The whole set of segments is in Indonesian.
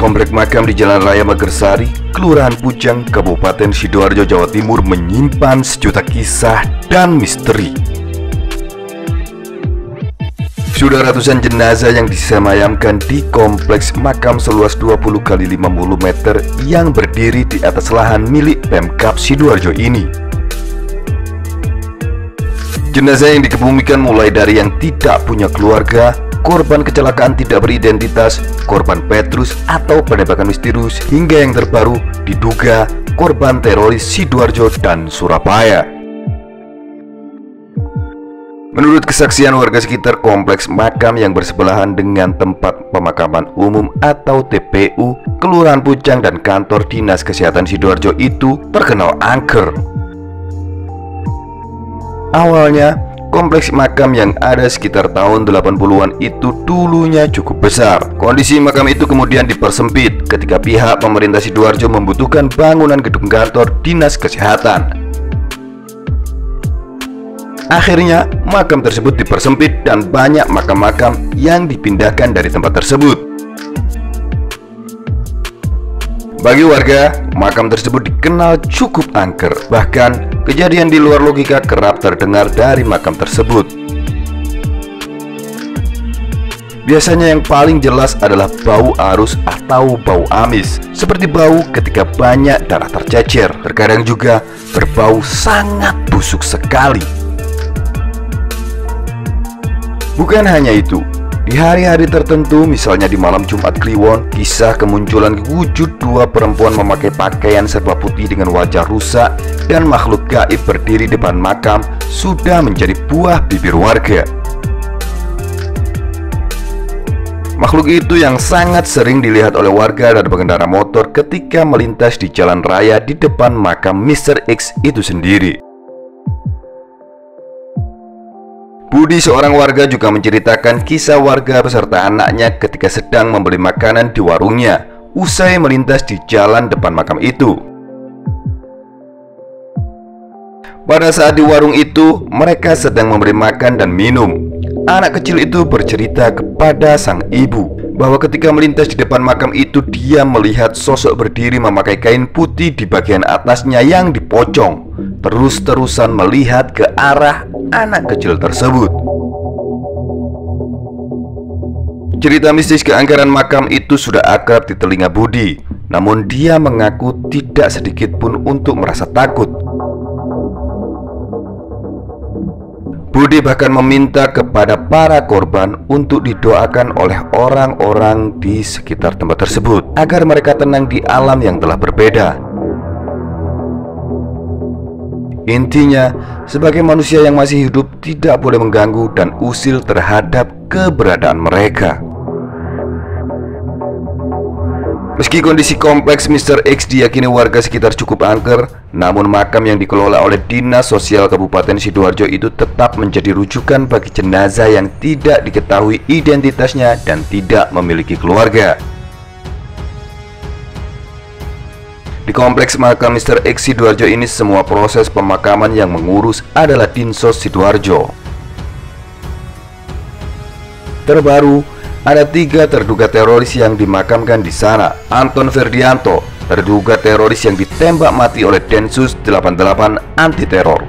Komplek makam di Jalan Raya Magersari, Kelurahan Pujang, Kabupaten Sidoarjo, Jawa Timur menyimpan sejuta kisah dan misteri. Sudah ratusan jenazah yang disemayamkan di kompleks makam seluas 20 x 50 meter yang berdiri di atas lahan milik Pemkab Sidoarjo ini. Jenazah yang dikebumikan mulai dari yang tidak punya keluarga, korban kecelakaan tidak beridentitas, korban Petrus atau penembakan misterius, hingga yang terbaru diduga korban teroris Sidoarjo dan Surabaya. Menurut kesaksian warga sekitar, kompleks makam yang bersebelahan dengan tempat pemakaman umum atau TPU Kelurahan Pujang dan kantor Dinas Kesehatan Sidoarjo itu terkenal angker. Awalnya, kompleks makam yang ada sekitar tahun 80-an itu dulunya cukup besar. Kondisi makam itu kemudian dipersempit ketika pihak pemerintah Sidoarjo membutuhkan bangunan gedung kantor Dinas Kesehatan. Akhirnya, makam tersebut dipersempit dan banyak makam-makam yang dipindahkan dari tempat tersebut. Bagi warga, makam tersebut dikenal cukup angker. Bahkan, kejadian di luar logika kerap terdengar dari makam tersebut. Biasanya yang paling jelas adalah bau arus atau bau amis, seperti bau ketika banyak darah tercecer. Terkadang juga berbau sangat busuk sekali. Bukan hanya itu, di hari-hari tertentu, misalnya di malam Jumat Kliwon, kisah kemunculan wujud dua perempuan memakai pakaian serba putih dengan wajah rusak dan makhluk gaib berdiri depan makam sudah menjadi buah bibir warga. Makhluk itu yang sangat sering dilihat oleh warga dan pengendara motor ketika melintas di jalan raya di depan makam Mr. X itu sendiri. Budi, seorang warga, juga menceritakan kisah warga beserta anaknya ketika sedang membeli makanan di warungnya usai melintas di jalan depan makam itu. Pada saat di warung itu, mereka sedang memberi makan dan minum. Anak kecil itu bercerita kepada sang ibu bahwa ketika melintas di depan makam itu, dia melihat sosok berdiri memakai kain putih di bagian atasnya yang dipocong, terus-terusan melihat ke arah anak kecil tersebut. Cerita mistis keangkeran makam itu sudah akrab di telinga Budi, namun dia mengaku tidak sedikit pun untuk merasa takut. Budi bahkan meminta kepada para korban untuk didoakan oleh orang-orang di sekitar tempat tersebut agar mereka tenang di alam yang telah berbeda. Intinya, sebagai manusia yang masih hidup, tidak boleh mengganggu dan usil terhadap keberadaan mereka. Meski kondisi kompleks Mr. X diyakini warga sekitar cukup angker, namun makam yang dikelola oleh Dinas Sosial Kabupaten Sidoarjo itu tetap menjadi rujukan bagi jenazah yang tidak diketahui identitasnya dan tidak memiliki keluarga. Di kompleks makam Mr. X Sidoarjo ini, semua proses pemakaman yang mengurus adalah Dinsos Sidoarjo. Terbaru, ada 3 terduga teroris yang dimakamkan di sana. Anton Ferdianto, terduga teroris yang ditembak mati oleh Densus 88 anti teror,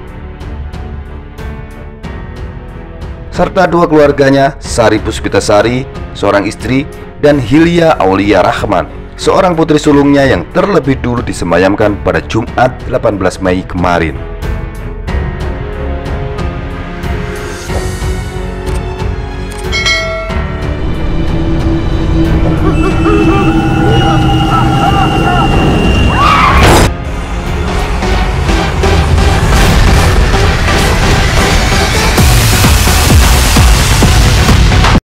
serta 2 keluarganya, Sari Puspitasari, seorang istri, dan Hilya Aulia Rahman, seorang putri sulungnya yang terlebih dulu disemayamkan pada Jumat 18 Mei kemarin.